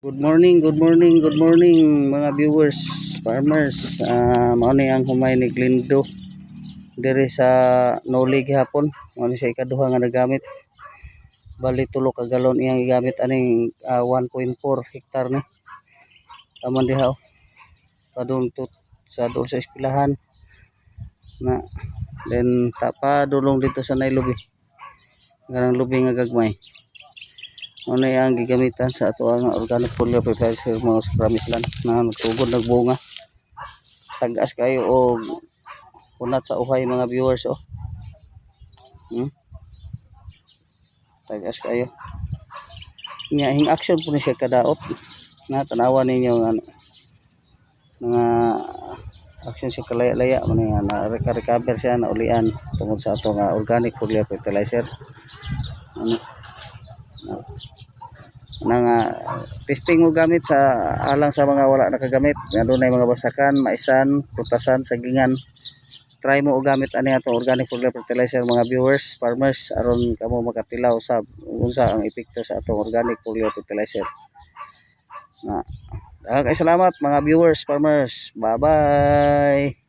Good morning, good morning, good morning mga viewers, farmers. Mao ni ang humay ni Glindo diri sa Nolig hapon. Mao ni sa ikaduha nga nagamit. Bali tulo ka galon iyang gigamit aning 1.4 hektar ni. Aman diha padung sa doon sa eskwelahan na then tapadulong dito sa Nailubi. Ganang lubi nga gagmay. Ano ang gigamitan sa ato ang organic foliar fertilizer mga promise land na nagtugod nagbunga tagas kayo o kunat sa uhay mga viewers tagas kayo nga hing action po ni siya kadaot na tanawan ninyo ano mga action siya kalaya-laya man na recover siya na ulian tungod sa ato nga organic foliar fertilizer ano nang testing mo gamit sa alang sa mga wala nakagamit nga dunay mga basakan, maisan, putasan, sagingan. Try mo og gamit ani ato organic foliar fertilizer mga viewers, farmers aron kamo makatilaw sa unsa ang epekto sa atong organic foliar fertilizer. Daghang salamat mga viewers, farmers. Bye-bye.